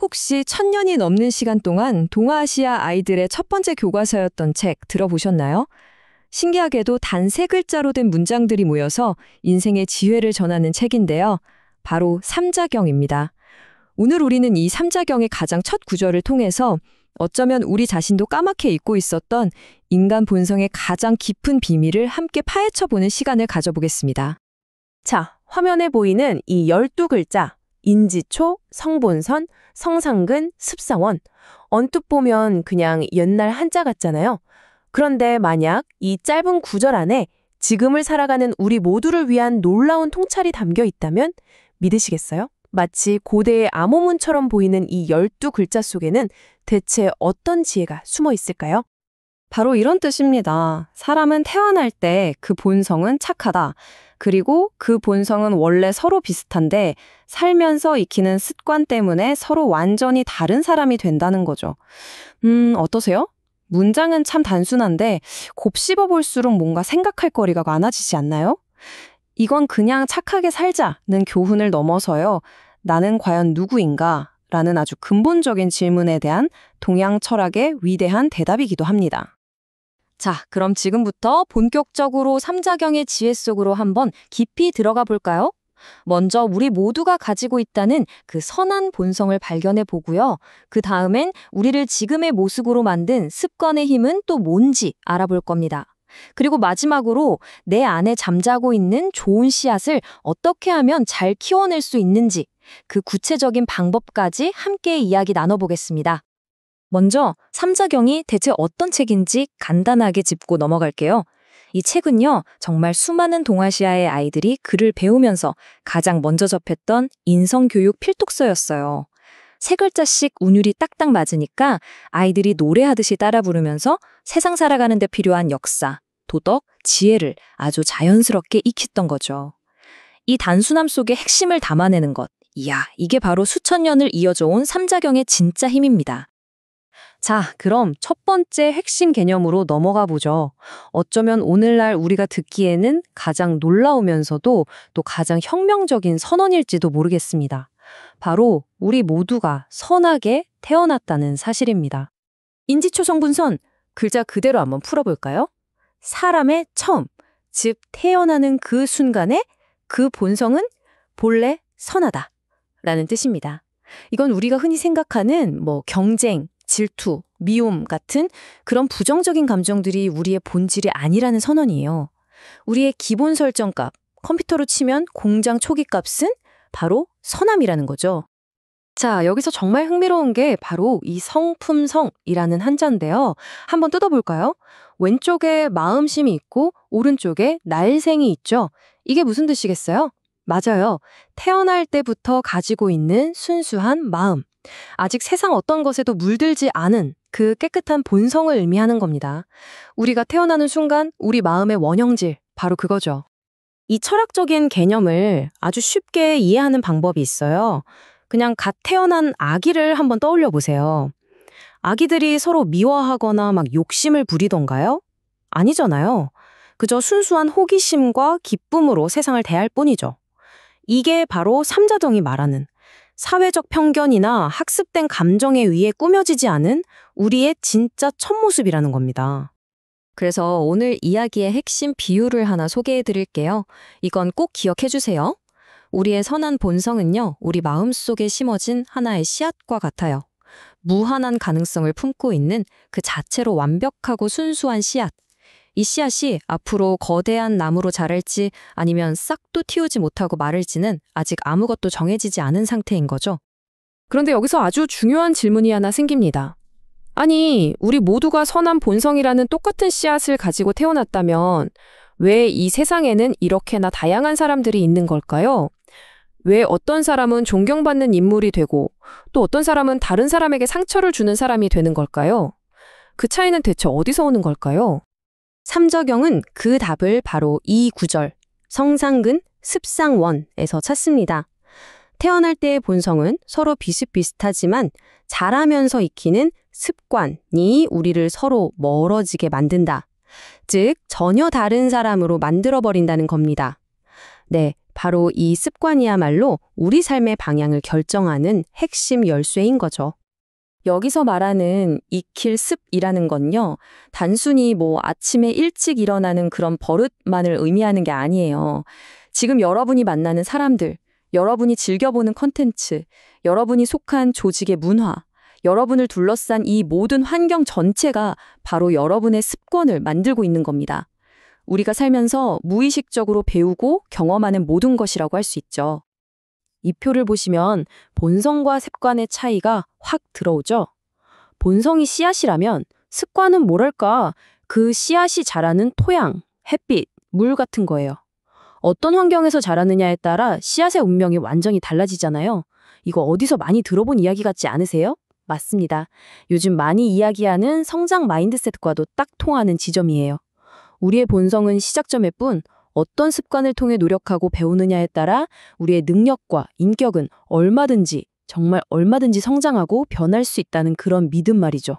혹시 1000년이 넘는 시간 동안 동아시아 아이들의 첫 번째 교과서였던 책 들어보셨나요? 신기하게도 단 3글자로 된 문장들이 모여서 인생의 지혜를 전하는 책인데요. 바로 삼자경입니다. 오늘 우리는 이 삼자경의 가장 첫 구절을 통해서 어쩌면 우리 자신도 까맣게 잊고 있었던 인간 본성의 가장 깊은 비밀을 함께 파헤쳐보는 시간을 가져보겠습니다. 자, 화면에 보이는 이 12글자, 인지초, 성본선, 성상근, 습상원. 언뜻 보면 그냥 옛날 한자 같잖아요. 그런데 만약 이 짧은 구절 안에 지금을 살아가는 우리 모두를 위한 놀라운 통찰이 담겨 있다면 믿으시겠어요? 마치 고대의 암호문처럼 보이는 이 12글자 속에는 대체 어떤 지혜가 숨어 있을까요? 바로 이런 뜻입니다. 사람은 태어날 때 그 본성은 착하다. 그리고 그 본성은 원래 서로 비슷한데 살면서 익히는 습관 때문에 서로 완전히 다른 사람이 된다는 거죠. 어떠세요? 문장은 참 단순한데 곱씹어 볼수록 뭔가 생각할 거리가 많아지지 않나요? 이건 그냥 착하게 살자는 교훈을 넘어서요. 나는 과연 누구인가? 라는 아주 근본적인 질문에 대한 동양 철학의 위대한 대답이기도 합니다. 자, 그럼 지금부터 본격적으로 삼자경의 지혜 속으로 한번 깊이 들어가 볼까요? 먼저 우리 모두가 가지고 있다는 그 선한 본성을 발견해 보고요. 그 다음엔 우리를 지금의 모습으로 만든 습관의 힘은 또 뭔지 알아볼 겁니다. 그리고 마지막으로 내 안에 잠자고 있는 좋은 씨앗을 어떻게 하면 잘 키워낼 수 있는지 그 구체적인 방법까지 함께 이야기 나눠보겠습니다. 먼저 삼자경이 대체 어떤 책인지 간단하게 짚고 넘어갈게요. 이 책은요, 정말 수많은 동아시아의 아이들이 글을 배우면서 가장 먼저 접했던 인성교육 필독서였어요. 3글자씩 운율이 딱딱 맞으니까 아이들이 노래하듯이 따라 부르면서 세상 살아가는 데 필요한 역사, 도덕, 지혜를 아주 자연스럽게 익혔던 거죠. 이 단순함 속에 핵심을 담아내는 것, 이야, 이게 바로 수천 년을 이어져 온 삼자경의 진짜 힘입니다. 자, 그럼 첫 번째 핵심 개념으로 넘어가 보죠. 어쩌면 오늘날 우리가 듣기에는 가장 놀라우면서도 또 가장 혁명적인 선언일지도 모르겠습니다. 바로 우리 모두가 선하게 태어났다는 사실입니다. 인지초 성분선, 글자 그대로 한번 풀어볼까요? 사람의 처음, 즉 태어나는 그 순간에 그 본성은 본래 선하다 라는 뜻입니다. 이건 우리가 흔히 생각하는 경쟁, 질투, 미움 같은 그런 부정적인 감정들이 우리의 본질이 아니라는 선언이에요. 우리의 기본 설정값, 컴퓨터로 치면 공장 초기 값은 바로 선함이라는 거죠. 자, 여기서 정말 흥미로운 게 바로 이 성품성이라는 한자인데요. 한번 뜯어볼까요? 왼쪽에 마음심이 있고 오른쪽에 날생이 있죠. 이게 무슨 뜻이겠어요? 맞아요. 태어날 때부터 가지고 있는 순수한 마음. 아직 세상 어떤 것에도 물들지 않은 그 깨끗한 본성을 의미하는 겁니다. 우리가 태어나는 순간 우리 마음의 원형질, 바로 그거죠. 이 철학적인 개념을 아주 쉽게 이해하는 방법이 있어요. 그냥 갓 태어난 아기를 한번 떠올려 보세요. 아기들이 서로 미워하거나 막 욕심을 부리던가요? 아니잖아요. 그저 순수한 호기심과 기쁨으로 세상을 대할 뿐이죠. 이게 바로 삼자경이 말하는 사회적 편견이나 학습된 감정에 의해 꾸며지지 않은 우리의 진짜 첫 모습이라는 겁니다. 그래서 오늘 이야기의 핵심 비유를 하나 소개해 드릴게요. 이건 꼭 기억해 주세요. 우리의 선한 본성은요, 우리 마음속에 심어진 하나의 씨앗과 같아요. 무한한 가능성을 품고 있는 그 자체로 완벽하고 순수한 씨앗. 이 씨앗이 앞으로 거대한 나무로 자랄지 아니면 싹도 틔우지 못하고 마를지는 아직 아무것도 정해지지 않은 상태인 거죠. 그런데 여기서 아주 중요한 질문이 하나 생깁니다. 아니, 우리 모두가 선한 본성이라는 똑같은 씨앗을 가지고 태어났다면 왜 이 세상에는 이렇게나 다양한 사람들이 있는 걸까요? 왜 어떤 사람은 존경받는 인물이 되고 또 어떤 사람은 다른 사람에게 상처를 주는 사람이 되는 걸까요? 그 차이는 대체 어디서 오는 걸까요? 삼자경은 그 답을 바로 이 구절, 성상근, 습상원에서 찾습니다. 태어날 때의 본성은 서로 비슷비슷하지만 자라면서 익히는 습관이 우리를 서로 멀어지게 만든다. 즉, 전혀 다른 사람으로 만들어버린다는 겁니다. 네, 바로 이 습관이야말로 우리 삶의 방향을 결정하는 핵심 열쇠인 거죠. 여기서 말하는 익힐 습이라는 건요, 단순히 아침에 일찍 일어나는 그런 버릇만을 의미하는 게 아니에요. 지금 여러분이 만나는 사람들, 여러분이 즐겨보는 콘텐츠, 여러분이 속한 조직의 문화, 여러분을 둘러싼 이 모든 환경 전체가 바로 여러분의 습관을 만들고 있는 겁니다. 우리가 살면서 무의식적으로 배우고 경험하는 모든 것이라고 할 수 있죠. 이 표를 보시면 본성과 습관의 차이가 확 들어오죠. 본성이 씨앗이라면 습관은 뭐랄까, 그 씨앗이 자라는 토양, 햇빛, 물 같은 거예요. 어떤 환경에서 자라느냐에 따라 씨앗의 운명이 완전히 달라지잖아요. 이거 어디서 많이 들어본 이야기 같지 않으세요? 맞습니다. 요즘 많이 이야기하는 성장 마인드셋과도 딱 통하는 지점이에요. 우리의 본성은 시작점일 뿐 어떤 습관을 통해 노력하고 배우느냐에 따라 우리의 능력과 인격은 얼마든지, 정말 얼마든지 성장하고 변할 수 있다는 그런 믿음 말이죠.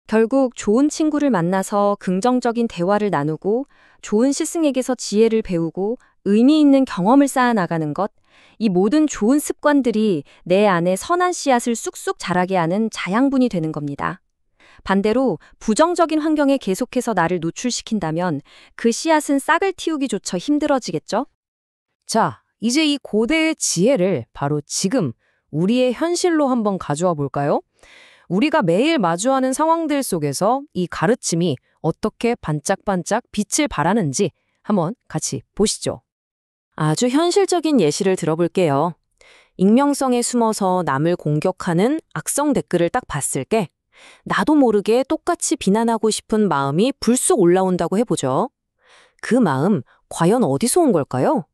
결국 좋은 친구를 만나서 긍정적인 대화를 나누고 좋은 스승에게서 지혜를 배우고 의미 있는 경험을 쌓아 나가는 것, 이 모든 좋은 습관들이 내 안에 선한 씨앗을 쑥쑥 자라게 하는 자양분이 되는 겁니다. 반대로 부정적인 환경에 계속해서 나를 노출시킨다면 그 씨앗은 싹을 틔우기조차 힘들어지겠죠? 자, 이제 이 고대의 지혜를 바로 지금 우리의 현실로 한번 가져와 볼까요? 우리가 매일 마주하는 상황들 속에서 이 가르침이 어떻게 반짝반짝 빛을 발하는지 한번 같이 보시죠. 아주 현실적인 예시를 들어볼게요. 익명성에 숨어서 남을 공격하는 악성 댓글을 딱 봤을 때 나도 모르게 똑같이 비난하고 싶은 마음이 불쑥 올라온다고 해보죠. 그 마음 과연 어디서 온 걸까요?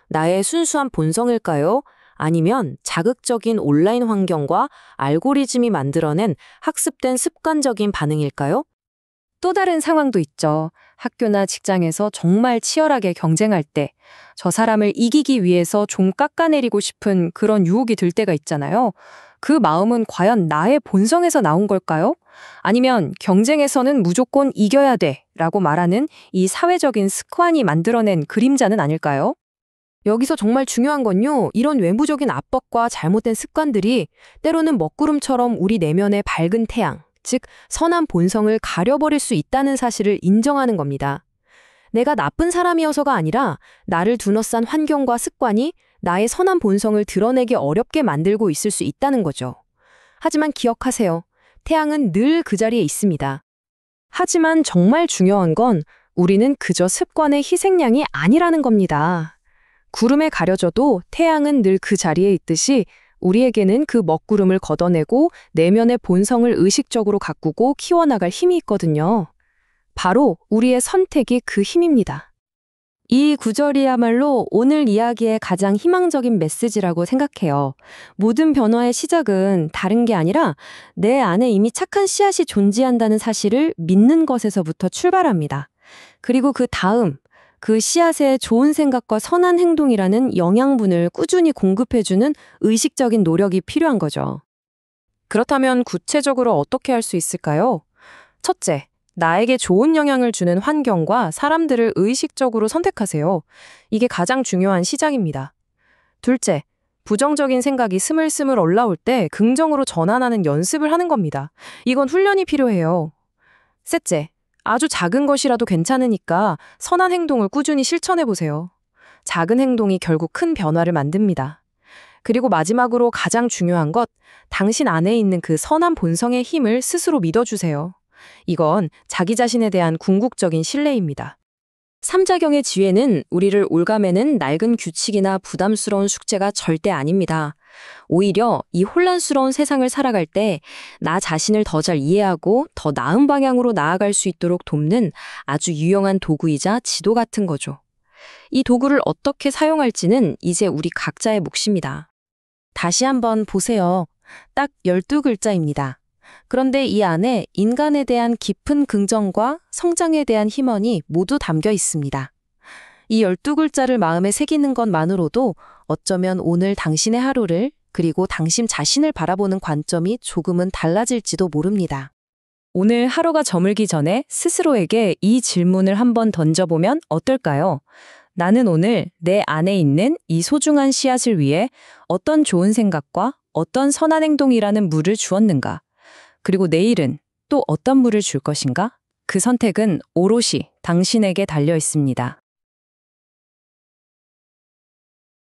나의 순수한 본성일까요? 아니면 자극적인 온라인 환경과 알고리즘이 만들어낸 학습된 습관적인 반응일까요? 또 다른 상황도 있죠. 학교나 직장에서 정말 치열하게 경쟁할 때 저 사람을 이기기 위해서 좀 깎아내리고 싶은 그런 유혹이 들 때가 있잖아요. 그 마음은 과연 나의 본성에서 나온 걸까요? 아니면 경쟁에서는 무조건 이겨야 돼 라고 말하는 이 사회적인 습관이 만들어낸 그림자는 아닐까요? 여기서 정말 중요한 건요, 이런 외부적인 압박과 잘못된 습관들이 때로는 먹구름처럼 우리 내면의 밝은 태양, 즉 선한 본성을 가려버릴 수 있다는 사실을 인정하는 겁니다. 내가 나쁜 사람이어서가 아니라 나를 둘러싼 환경과 습관이 나의 선한 본성을 드러내기 어렵게 만들고 있을 수 있다는 거죠. 하지만 기억하세요. 태양은 늘 그 자리에 있습니다. 하지만 정말 중요한 건 우리는 그저 습관의 희생양이 아니라는 겁니다. 구름에 가려져도 태양은 늘 그 자리에 있듯이 우리에게는 그 먹구름을 걷어내고 내면의 본성을 의식적으로 가꾸고 키워나갈 힘이 있거든요. 바로 우리의 선택이 그 힘입니다. 이 구절이야말로 오늘 이야기의 가장 희망적인 메시지라고 생각해요. 모든 변화의 시작은 다른 게 아니라 내 안에 이미 착한 씨앗이 존재한다는 사실을 믿는 것에서부터 출발합니다. 그리고 그 다음, 그 씨앗에 좋은 생각과 선한 행동이라는 영양분을 꾸준히 공급해주는 의식적인 노력이 필요한 거죠. 그렇다면 구체적으로 어떻게 할 수 있을까요? 첫째, 나에게 좋은 영향을 주는 환경과 사람들을 의식적으로 선택하세요. 이게 가장 중요한 시작입니다. 둘째, 부정적인 생각이 스물스물 올라올 때 긍정으로 전환하는 연습을 하는 겁니다. 이건 훈련이 필요해요. 셋째, 아주 작은 것이라도 괜찮으니까 선한 행동을 꾸준히 실천해보세요. 작은 행동이 결국 큰 변화를 만듭니다. 그리고 마지막으로 가장 중요한 것, 당신 안에 있는 그 선한 본성의 힘을 스스로 믿어주세요. 이건 자기 자신에 대한 궁극적인 신뢰입니다. 삼자경의 지혜는 우리를 올가매는 낡은 규칙이나 부담스러운 숙제가 절대 아닙니다. 오히려 이 혼란스러운 세상을 살아갈 때 나 자신을 더 잘 이해하고 더 나은 방향으로 나아갈 수 있도록 돕는 아주 유용한 도구이자 지도 같은 거죠. 이 도구를 어떻게 사용할지는 이제 우리 각자의 몫입니다. 다시 한번 보세요. 딱 12글자입니다. 그런데 이 안에 인간에 대한 깊은 긍정과 성장에 대한 희망이 모두 담겨 있습니다. 이 12글자를 마음에 새기는 것만으로도 어쩌면 오늘 당신의 하루를 그리고 당신 자신을 바라보는 관점이 조금은 달라질지도 모릅니다. 오늘 하루가 저물기 전에 스스로에게 이 질문을 한번 던져보면 어떨까요? 나는 오늘 내 안에 있는 이 소중한 씨앗을 위해 어떤 좋은 생각과 어떤 선한 행동이라는 물을 주었는가? 그리고 내일은 또 어떤 물을 줄 것인가? 그 선택은 오롯이 당신에게 달려 있습니다.